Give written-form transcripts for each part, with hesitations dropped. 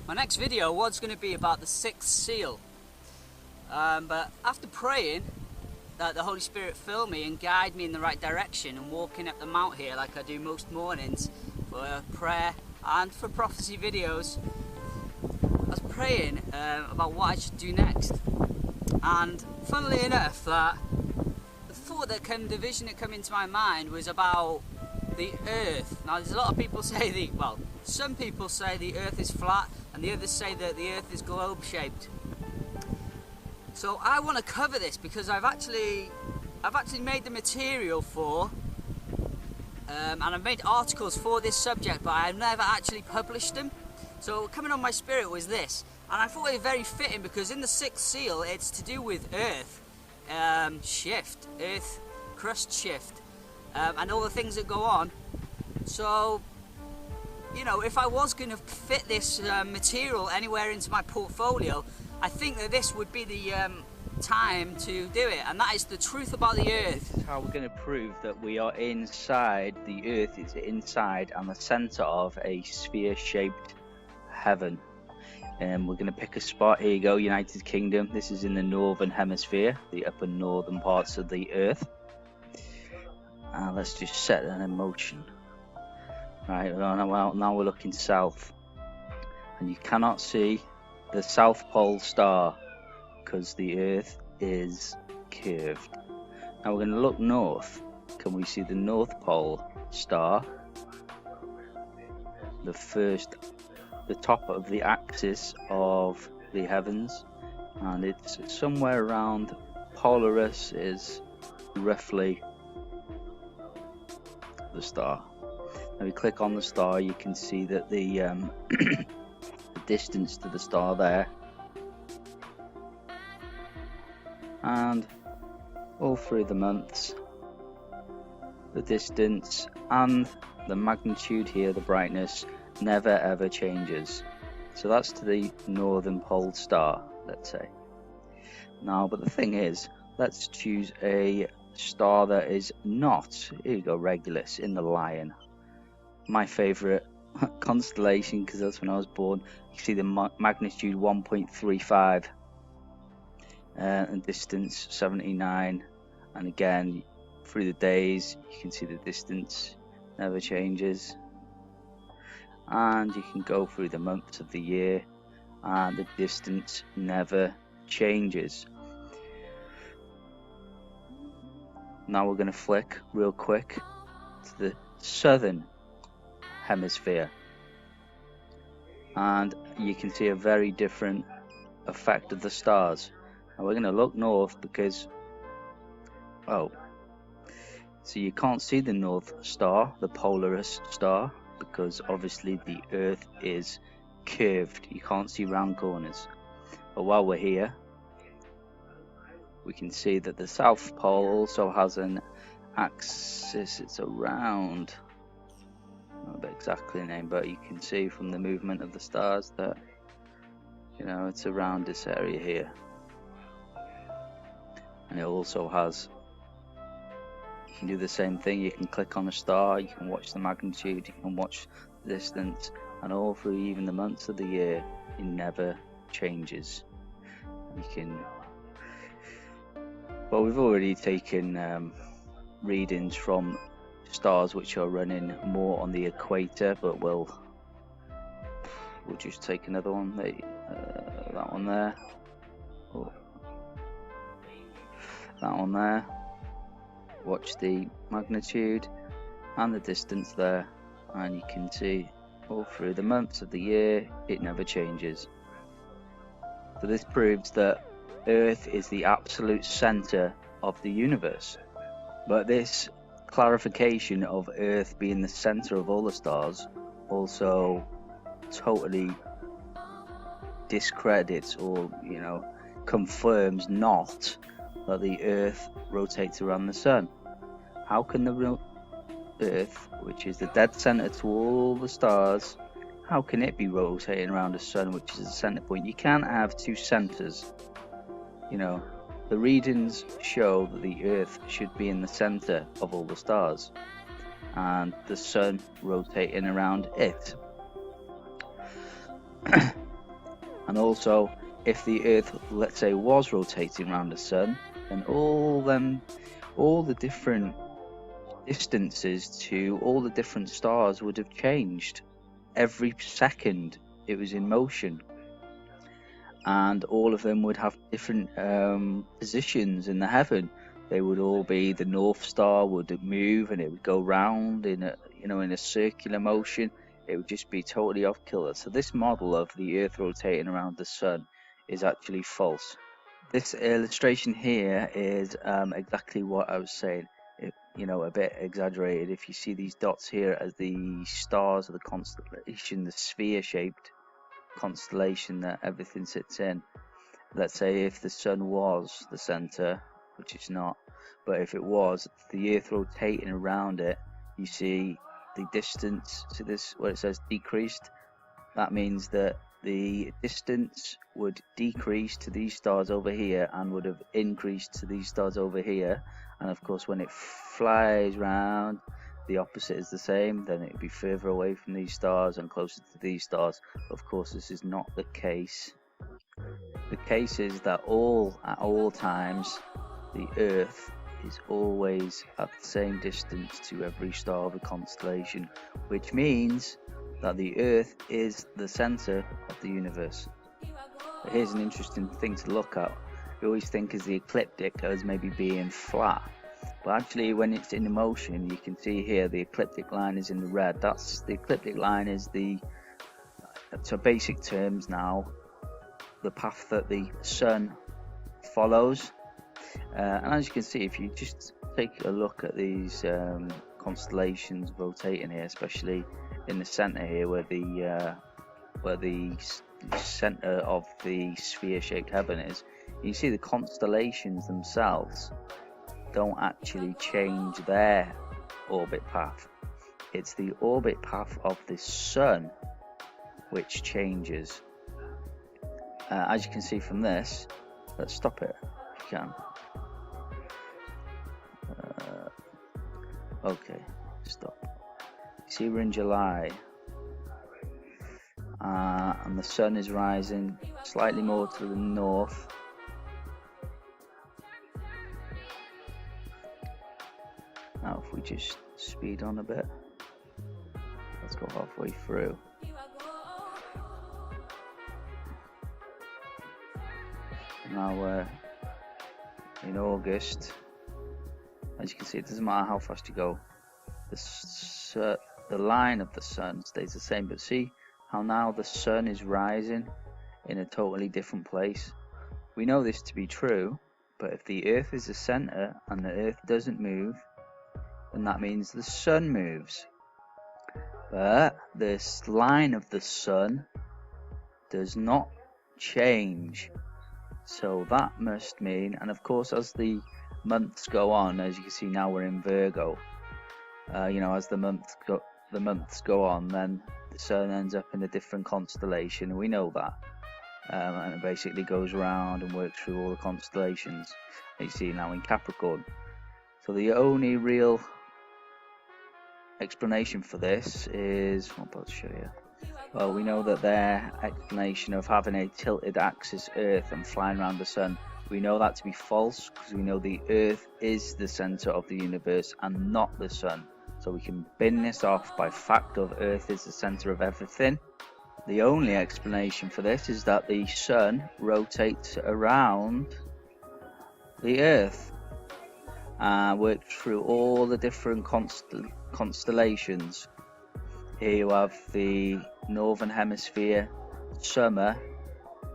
My next video was going to be about the sixth seal, but after praying that the Holy Spirit fill me and guide me in the right direction and walking up the mount here like I do most mornings for prayer and for prophecy videos, I was praying about what I should do next. And funnily enough, that the thought the vision that came into my mind was about the earth. Now there's a lot of people say some people say the earth is flat and the others say that the earth is globe shaped. So I want to cover this because I've actually made the material for and I've made articles for this subject, but I've never actually published them. So coming on my spirit was this, and I thought it was very fitting because in the sixth seal it's to do with earth shift, earth crust shift, and all the things that go on. So, you know, if I was going to fit this material anywhere into my portfolio, I think that this would be the time to do it, and that is the truth about the earth. This is how we're going to prove that we are inside, the earth is inside and the centre of a sphere-shaped heaven. And we're going to pick a spot. Here you go, United Kingdom. This is in the northern hemisphere, the upper northern parts of the earth. Let's just set that in motion. Right, now we're looking south, and you cannot see the South Pole star because the earth is curved. Now we're going to look north. Can we see the North Pole star? The top of the axis of the heavens, and it's somewhere around Polaris is roughly the star. Now we click on the star, you can see that the the distance to the star there, and all through the months the distance and the magnitude here, the brightness, never ever changes. So that's to the northern pole star, let's say. Now, but the thing is, let's choose a star that is not, here you go, Regulus in the Lion, my favorite constellation because that's when I was born. You see the magnitude 1.35 and distance 79, and again through the days you can see the distance never changes, and you can go through the months of the year and the distance never changes. Now we're going to flick real quick to the southern hemisphere, and you can see a very different effect of the stars. Now we're going to look north because, so you can't see the North Star, the Polaris star, because obviously the earth is curved, you can't see round corners. But while we're here, we can see that the South Pole also has an axis. It's around, I don't know exactly the name, but you can see from the movement of the stars that, you know, it's around this area here. And it also has, you can do the same thing, you can click on a star, you can watch the magnitude, you can watch the distance, and all through even the months of the year it never changes. You can, well, we've already taken readings from stars which are running more on the equator, but we'll just take another one, that one there, that one there. Watch the magnitude and the distance there, and you can see all through the months of the year it never changes. So this proves that Earth is the absolute center of the universe. But this clarification of Earth being the center of all the stars also totally discredits, or, you know, confirms not that the Earth rotates around the Sun. How can the Earth, which is the dead center to all the stars, how can it be rotating around the Sun, which is the center point? You can't have two centers. You know, the readings show that the Earth should be in the center of all the stars, and the Sun rotating around it. And also, if the Earth, let's say, was rotating around the Sun, then all the different distances to all the different stars would have changed. Every second it was in motion, and all of them would have different positions in the heaven. They would all be, the North Star would move and it would go round in a circular motion. It would just be totally off kilter. So this model of the Earth rotating around the Sun is actually false. This illustration here is exactly what I was saying. A bit exaggerated. If you see these dots here as the stars of the constellation, the sphere-shaped constellation that everything sits in. Let's say if the Sun was the center, which it's not, but if it was, the Earth rotating around it, you see the distance. See this, where it says decreased? That means that the distance would decrease to these stars over here and would have increased to these stars over here. And of course, when it flies round, the opposite is the same. Then it would be further away from these stars and closer to these stars. Of course, this is not the case. The case is that at all times, the Earth is always at the same distance to every star of the constellation, which means that the Earth is the center of the universe. But here's an interesting thing to look at. We always think of the ecliptic as maybe being flat, but actually when it's in motion, you can see here the ecliptic line is in the red. The ecliptic line is to basic terms now, the path that the Sun follows. And as you can see, if you just take a look at these constellations rotating here, especially in the center here, where the center of the sphere-shaped heaven is, you see the constellations themselves don't actually change their orbit path. It's the orbit path of the Sun which changes. As you can see from this, let's stop it if you can. Okay, stop. See, we're in July, and the Sun is rising slightly more to the north. Now if we just speed on a bit, let's go halfway through. Now we're in August. As you can see, it doesn't matter how fast you go, the line of the Sun stays the same, but see how now the Sun is rising in a totally different place. We know this to be true, but if the Earth is the center and the Earth doesn't move, then that means the Sun moves. But this line of the Sun does not change. So that must mean, and of course as the months go on, as you can see now we're in Virgo, as the months go on, then the Sun ends up in a different constellation, and we know that. And it basically goes around and works through all the constellations. You see now in Capricorn. So the only real explanation for this is, I'm about to show you. Well, we know that their explanation of having a tilted axis Earth and flying around the Sun, we know that to be false, because we know the Earth is the center of the universe and not the Sun. So we can bin this off by fact of Earth is the center of everything. The only explanation for this is that the Sun rotates around the Earth and works through all the different constellations. Here you have the Northern Hemisphere summer,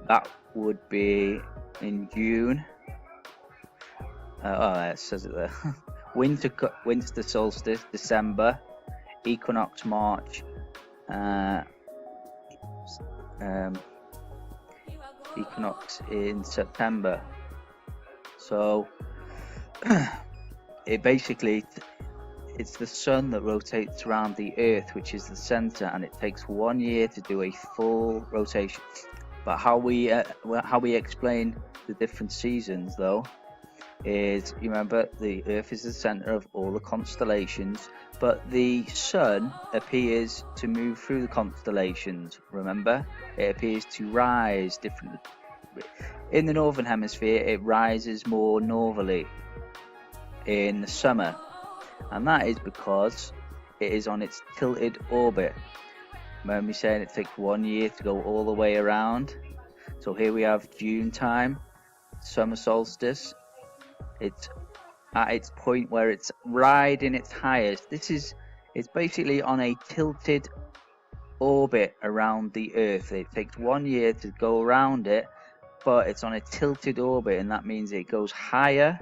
that would be in June. It says it there. Winter solstice, December. Equinox, March. Equinox in September. So it's the Sun that rotates around the Earth, which is the center, and it takes 1 year to do a full rotation. But how we explain the different seasons, though, is, you remember, the Earth is the center of all the constellations, but the sun appears to move through the constellations. Remember, it appears to rise different. In the northern hemisphere, it rises more northerly in the summer, and that is because it is on its tilted orbit. Remember me saying it takes 1 year to go all the way around? So here we have June time, summer solstice. It's at its point where it's riding its highest. It's basically on a tilted orbit around the Earth. It takes 1 year to go around it, but it's on a tilted orbit, and that means it goes higher.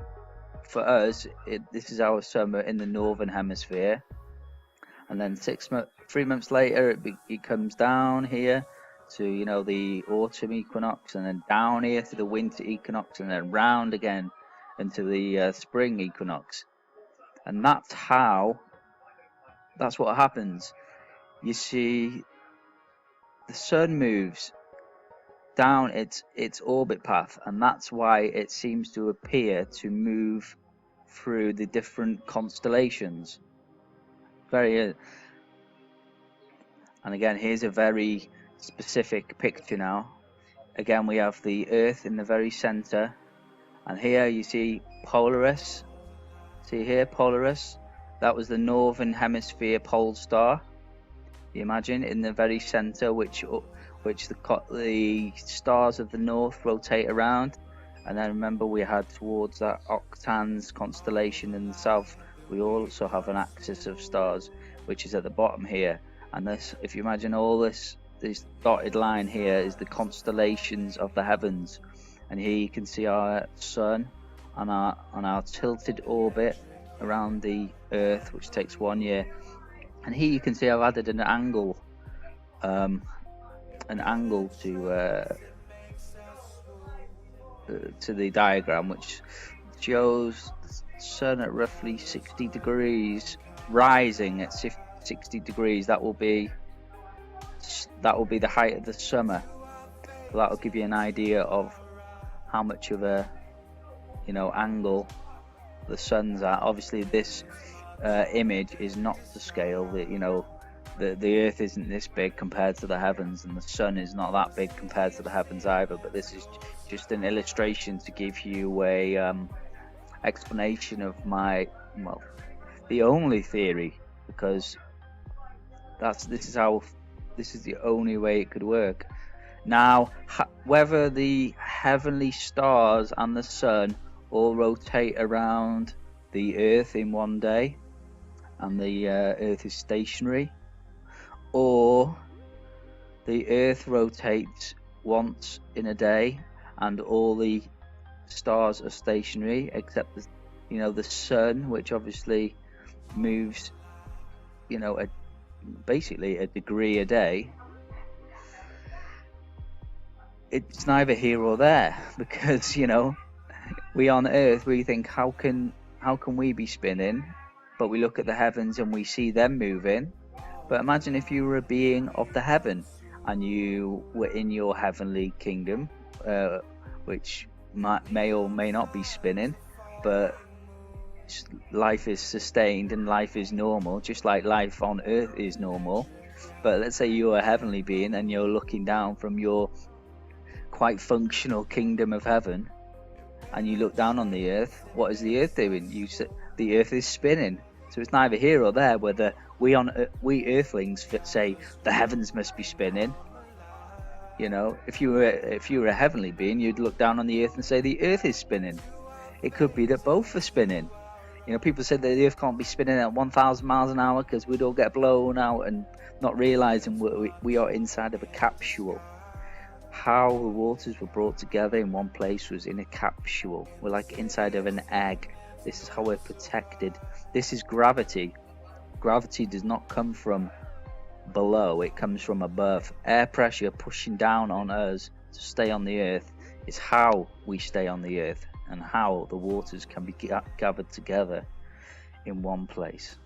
For us, this is our summer in the northern hemisphere, and then 3 months later it comes down here to the autumn equinox, and then down here to the winter equinox, and then round again into the spring equinox. And that's what happens. You see, the sun moves down its orbit path, and that's why it seems to appear to move through the different constellations. And again, here's a very specific picture now. Again, we have the Earth in the very center, and here you see Polaris. See here, Polaris. That was the northern hemisphere pole star. You imagine in the very center, which the stars of the north rotate around. And then remember, we had towards that Octans constellation in the south, we also have an axis of stars, which is at the bottom here. And this, if you imagine all this dotted line here, is the constellations of the heavens. And here you can see our sun on our tilted orbit around the Earth, which takes 1 year. And here you can see I've added an angle to the diagram, which shows the sun at roughly 60 degrees, rising at 60 degrees. That will be the height of the summer. So that will give you an idea of how much of a angle the sun's at. Obviously, this image is not to scale. The Earth isn't this big compared to the heavens, and the sun is not that big compared to the heavens either. But this is just an illustration to give you a explanation of the only theory, because this is the only way it could work. Now, whether the heavenly stars and the sun all rotate around the Earth in 1 day, and the Earth is stationary, or the Earth rotates once in a day and all the stars are stationary, except the sun, which obviously moves basically a degree a day. It's neither here or there, because we on Earth, we think, how can we be spinning? But we look at the heavens and we see them moving. But imagine if you were a being of the heaven and you were in your heavenly kingdom, which may or may not be spinning, but life is sustained and life is normal, just like life on Earth is normal. But let's say you're a heavenly being and you're looking down from your quite functional kingdom of heaven, and you look down on the Earth. What is the Earth doing? The Earth is spinning. So it's neither here or there. Whether we Earthlings say the heavens must be spinning. If you were a heavenly being, you'd look down on the Earth and say the Earth is spinning. It could be that both are spinning. People said that the Earth can't be spinning at 1,000 miles an hour because we'd all get blown out, and not realizing we are inside of a capsule. How the waters were brought together in one place was in a capsule. We're like inside of an egg. This is how we're protected. This is gravity. Gravity does not come from below, it comes from above. Air pressure pushing down on us to stay on the Earth is how we stay on the Earth, and how the waters can be gathered together in one place.